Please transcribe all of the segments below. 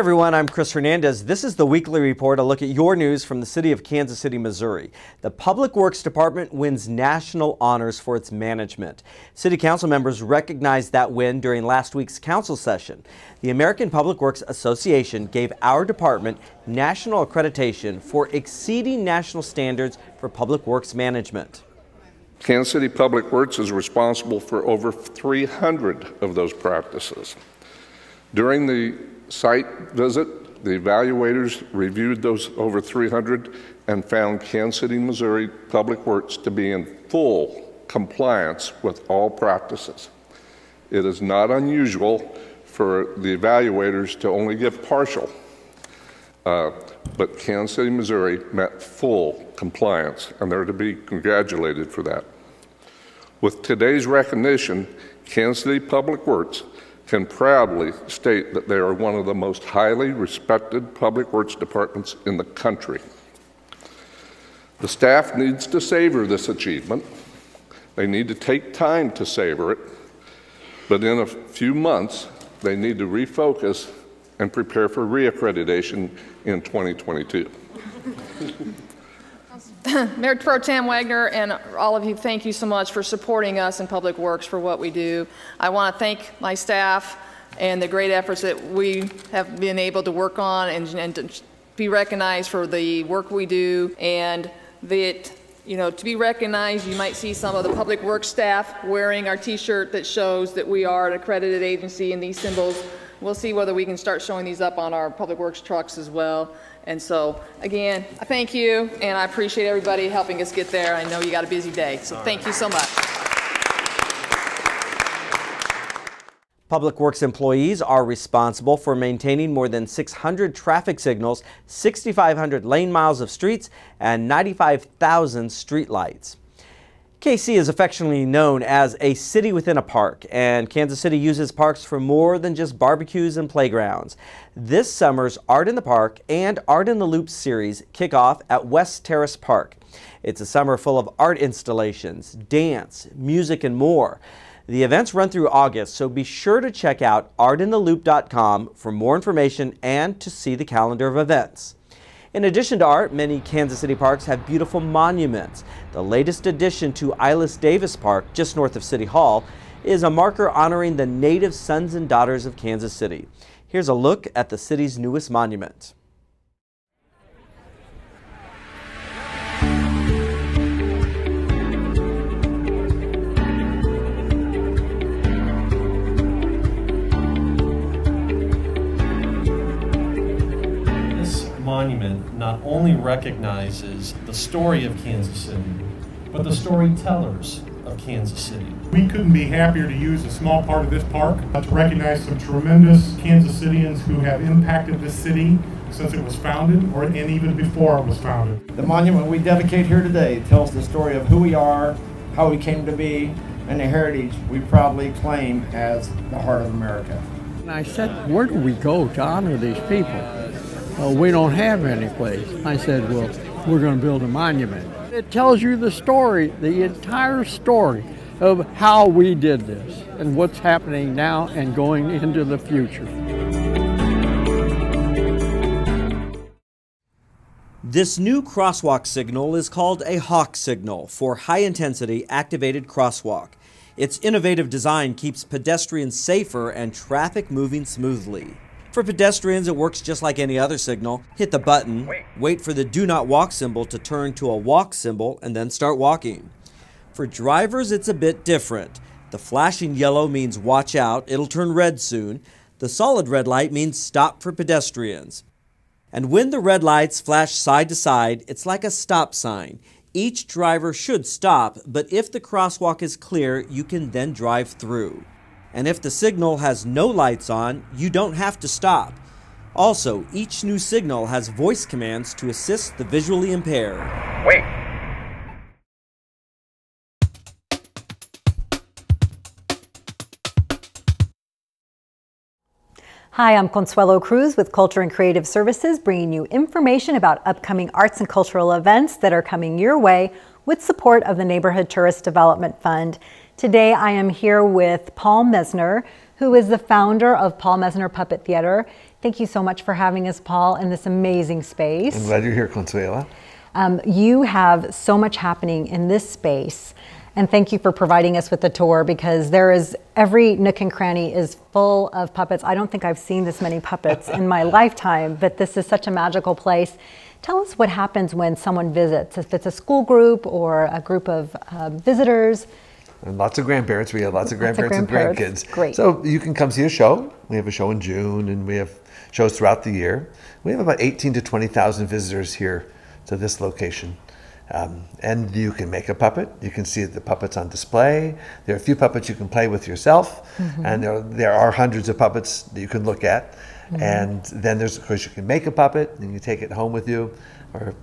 everyone, I'm Chris Hernandez. This is the Weekly Report, a look at your news from the city of Kansas City, Missouri. The Public Works Department wins national honors for its management. City council members recognized that win during last week's council session. The American Public Works Association gave our department national accreditation for exceeding national standards for public works management. Kansas City Public Works is responsible for over 300 of those practices. During the site visit, the evaluators reviewed those over 300 and found Kansas City, Missouri Public Works to be in full compliance with all practices. It is not unusual for the evaluators to only give partial, but Kansas City, Missouri met full compliance, and they're to be congratulated for that. With today's recognition, Kansas City Public Works can proudly state that they are one of the most highly respected public works departments in the country. The staff needs to savor this achievement. They need to take time to savor it, but in a few months, they need to refocus and prepare for reaccreditation in 2022. Mayor Pro Tem Wagner and all of you, thank you so much for supporting us in Public Works for what we do. I want to thank my staff and the great efforts that we have been able to work on and to be recognized for the work we do, and that, you know, to be recognized, you might see some of the Public Works staff wearing our t-shirt that shows that we are an accredited agency, and these symbols, we'll see whether we can start showing these up on our Public Works trucks as well. And so, again, I thank you, and I appreciate everybody helping us get there. I know you got a busy day, so thank you so much. Public Works employees are responsible for maintaining more than 600 traffic signals, 6,500 lane miles of streets, and 95,000 street lights. KC is affectionately known as a city within a park, and Kansas City uses parks for more than just barbecues and playgrounds. This summer's Art in the Park and Art in the Loop series kick off at West Terrace Park. It's a summer full of art installations, dance, music, and more. The events run through August, so be sure to check out artintheloop.com for more information and to see the calendar of events. In addition to art, many Kansas City parks have beautiful monuments. The latest addition to Ilis Davis Park, just north of City Hall, is a marker honoring the native sons and daughters of Kansas City. Here's a look at the city's newest monument. Monument not only recognizes the story of Kansas City, but the storytellers of Kansas City. We couldn't be happier to use a small part of this park to recognize some tremendous Kansas Cityans who have impacted this city since it was founded, and even before it was founded. The monument we dedicate here today tells the story of who we are, how we came to be, and the heritage we proudly claim as the heart of America. And I said, where do we go to honor these people? We don't have any place. I said, well, we're going to build a monument. It tells you the story, the entire story of how we did this and what's happening now and going into the future. This new crosswalk signal is called a HAWK signal for high-intensity activated crosswalk. Its innovative design keeps pedestrians safer and traffic moving smoothly. For pedestrians, it works just like any other signal. Hit the button, wait for the do not walk symbol to turn to a walk symbol, and then start walking. For drivers, it's a bit different. The flashing yellow means watch out, it'll turn red soon. The solid red light means stop for pedestrians. And when the red lights flash side to side, it's like a stop sign. Each driver should stop, but if the crosswalk is clear, you can then drive through. And if the signal has no lights on, you don't have to stop. Also, each new signal has voice commands to assist the visually impaired. Wait. Hi, I'm Consuelo Cruz with Culture and Creative Services, bringing you information about upcoming arts and cultural events that are coming your way with support of the Neighborhood Tourist Development Fund. Today I am here with Paul Mesner, who is the founder of Paul Mesner Puppet Theater. Thank you so much for having us, Paul, in this amazing space. I'm glad you're here, Consuela. You have so much happening in this space, and thank you for providing us with the tour, because every nook and cranny is full of puppets. I don't think I've seen this many puppets in my lifetime, but this is such a magical place. Tell us what happens when someone visits, if it's a school group or a group of visitors. And lots of grandparents. We have lots of grandparents and grandkids. Great. So you can come see a show. We have a show in June, and we have shows throughout the year. We have about 18 to 20,000 visitors here to this location. And you can make a puppet. You can see the puppets on display. There are a few puppets you can play with yourself. And there are hundreds of puppets that you can look at. And then there's, of course, you can make a puppet and you take it home with you.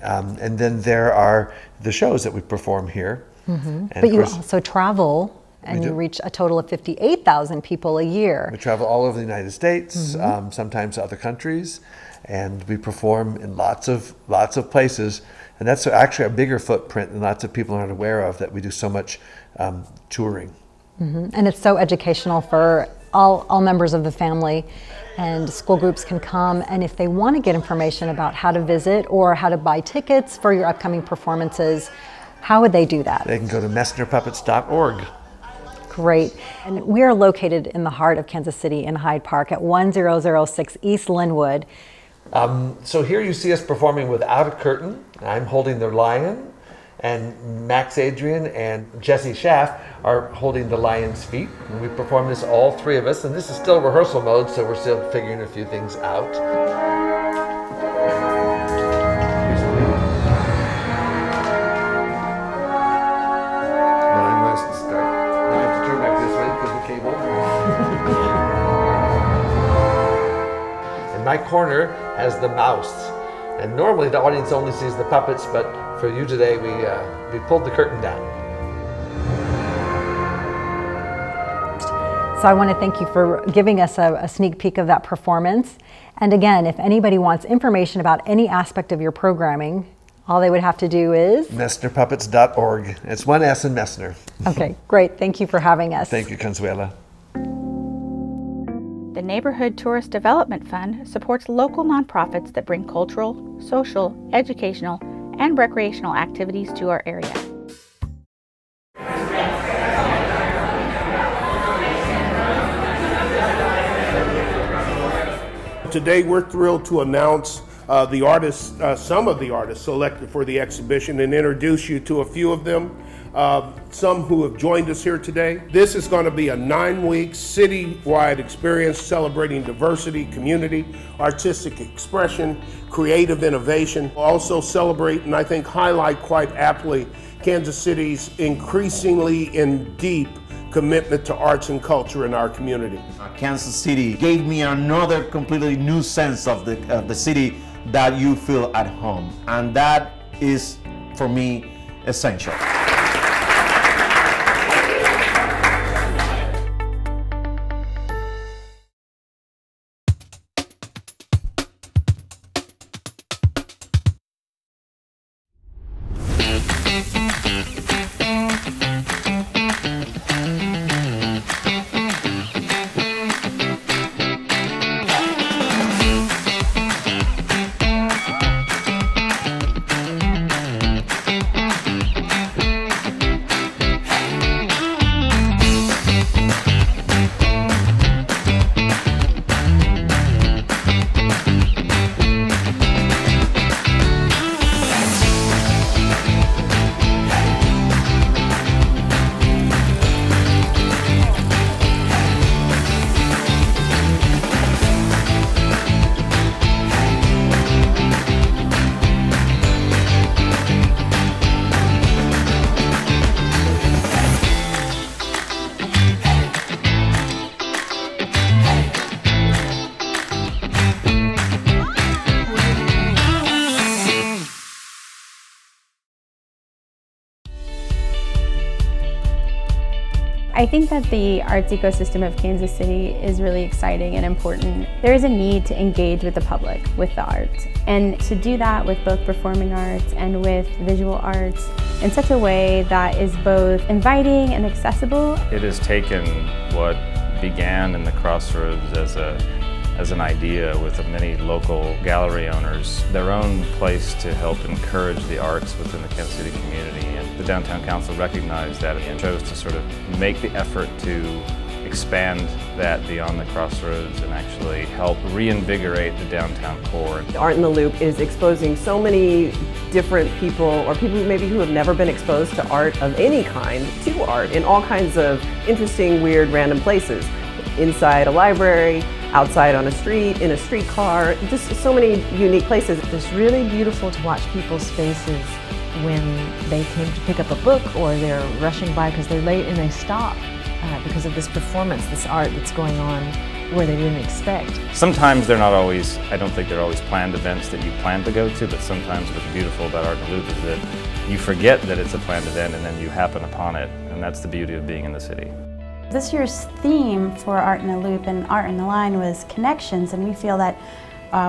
And then there are the shows that we perform here. But you also travel, and you reach a total of 58,000 people a year. We travel all over the United States, sometimes other countries, and we perform in lots of places. And that's actually a bigger footprint than lots of people aren't aware of, that we do so much touring. And it's so educational for all members of the family, and school groups can come, and if they want to get information about how to visit or how to buy tickets for your upcoming performances, how would they do that? They can go to messnerpuppets.org. Great. And we are located in the heart of Kansas City in Hyde Park at 1006 East Linwood. So here you see us performing without a curtain. I'm holding the lion, and Max Adrian and Jesse Schaff are holding the lion's feet. And we perform this, all three of us, and this is still rehearsal mode, so we're still figuring a few things out. My corner has the mouse, and normally the audience only sees the puppets, but for you today we pulled the curtain down. So I want to thank you for giving us a sneak peek of that performance. And again, if anybody wants information about any aspect of your programming, all they would have to do is messnerpuppets.org. It's one S in Messner. Okay, great. Thank you for having us. Thank you, Consuela. The Neighborhood Tourist Development Fund supports local nonprofits that bring cultural, social, educational, and recreational activities to our area. Today we're thrilled to announce the artists, some of the artists selected for the exhibition, and introduce you to a few of them. Some who have joined us here today. This is going to be a 9-week city-wide experience celebrating diversity, community, artistic expression, creative innovation. We'll also celebrate, and I think highlight quite aptly, Kansas City's increasingly and deep commitment to arts and culture in our community. Kansas City gave me another completely new sense of the city that you feel at home, and that is, for me, essential. I think that the arts ecosystem of Kansas City is really exciting and important. There is a need to engage with the public with the arts, and to do that with both performing arts and with visual arts in such a way that is both inviting and accessible. It has taken what began in the Crossroads as a as an idea with many local gallery owners, their own place to help encourage the arts within the Kansas City community. And the Downtown Council recognized that and chose to sort of make the effort to expand that beyond the crossroads and actually help reinvigorate the downtown core. Art in the Loop is exposing so many different people, or people maybe who have never been exposed to art of any kind, to art in all kinds of interesting, weird, random places. Inside a library, outside on a street, in a streetcar, just so many unique places. It's really beautiful to watch people's faces when they came to pick up a book or they're rushing by because they're late and they stop because of this performance, this art that's going on where they didn't expect. Sometimes they're not always, I don't think they're always planned events that you plan to go to, but sometimes what's beautiful about Art in the Loop is that you forget that it's a planned event and then you happen upon it, and that's the beauty of being in the city. This year's theme for Art in the Loop and Art in the Line was connections, and we feel that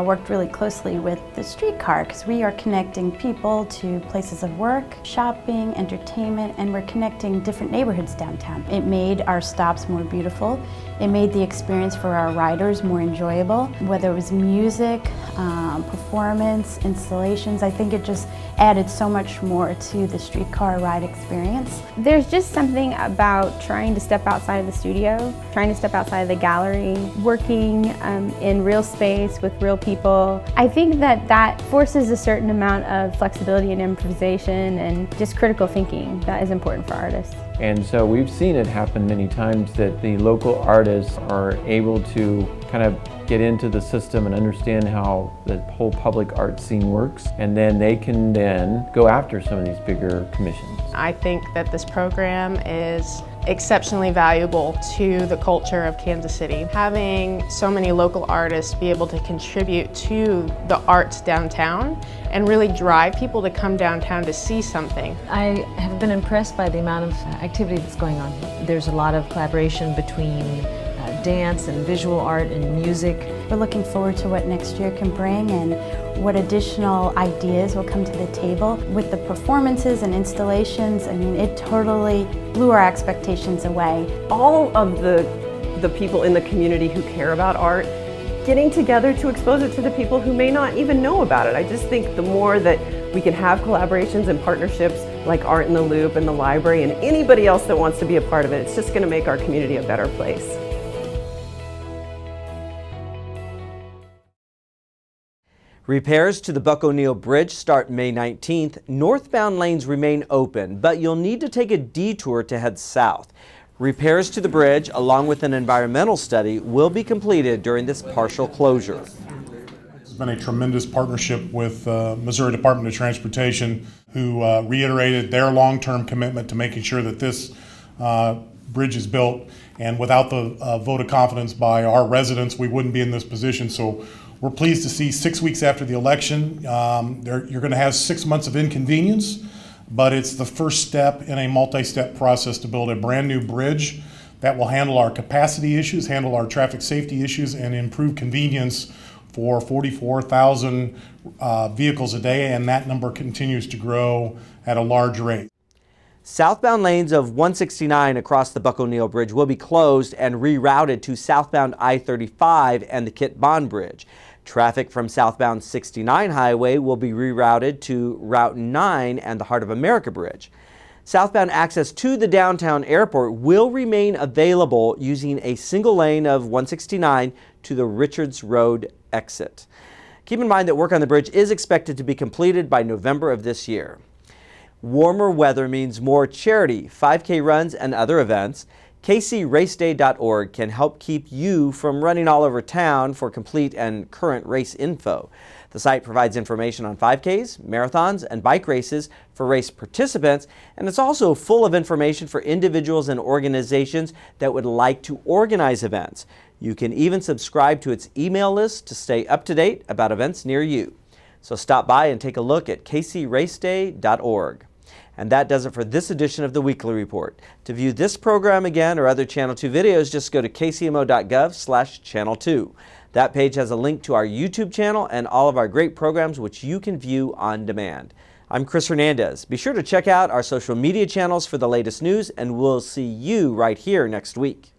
worked really closely with the streetcar because we are connecting people to places of work, shopping, entertainment, and we're connecting different neighborhoods downtown. It made our stops more beautiful. It made the experience for our riders more enjoyable. Whether it was music, performance, installations, I think it just added so much more to the streetcar ride experience. There's just something about trying to step outside of the studio, trying to step outside of the gallery, working in real space with real people. I think that forces a certain amount of flexibility and improvisation and just critical thinking that is important for artists. And so we've seen it happen many times that the local artists are able to kind of get into the system and understand how the whole public art scene works, and then they can then go after some of these bigger commissions. I think that this program is exceptionally valuable to the culture of Kansas City. Having so many local artists be able to contribute to the arts downtown and really drive people to come downtown to see something. I have been impressed by the amount of activity that's going on. There's a lot of collaboration between dance and visual art and music. We're looking forward to what next year can bring and what additional ideas will come to the table. With the performances and installations, I mean, it totally blew our expectations away. All of the people in the community who care about art, getting together to expose it to the people who may not even know about it. I just think the more that we can have collaborations and partnerships like Art in the Loop and the library and anybody else that wants to be a part of it, it's just going to make our community a better place. Repairs to the Buck O'Neill Bridge start May 19th. Northbound lanes remain open, but you'll need to take a detour to head south. Repairs to the bridge, along with an environmental study, will be completed during this partial closure. It's been a tremendous partnership with Missouri Department of Transportation, who reiterated their long-term commitment to making sure that this bridge is built. And without the vote of confidence by our residents, we wouldn't be in this position. So we're pleased to see 6 weeks after the election, you're going to have 6 months of inconvenience, but it's the first step in a multi-step process to build a brand new bridge that will handle our capacity issues, handle our traffic safety issues, and improve convenience for 44,000 vehicles a day, and that number continues to grow at a large rate. Southbound lanes of 169 across the Buck O'Neill Bridge will be closed and rerouted to southbound I-35 and the Kit Bond Bridge. Traffic from southbound 69 highway will be rerouted to Route 9 and the Heart of America Bridge. Southbound access to the downtown airport will remain available using a single lane of 169 to the Richards Road exit. Keep in mind that work on the bridge is expected to be completed by November of this year. Warmer weather means more charity, 5K runs, and other events. kcraceday.org can help keep you from running all over town for complete and current race info. The site provides information on 5Ks, marathons, and bike races for race participants, and it's also full of information for individuals and organizations that would like to organize events. You can even subscribe to its email list to stay up to date about events near you. So stop by and take a look at kcraceday.org. And that does it for this edition of the Weekly Report. To view this program again or other Channel 2 videos, just go to kcmo.gov/Channel 2. That page has a link to our YouTube channel and all of our great programs which you can view on demand. I'm Chris Hernandez. Be sure to check out our social media channels for the latest news, and we'll see you right here next week.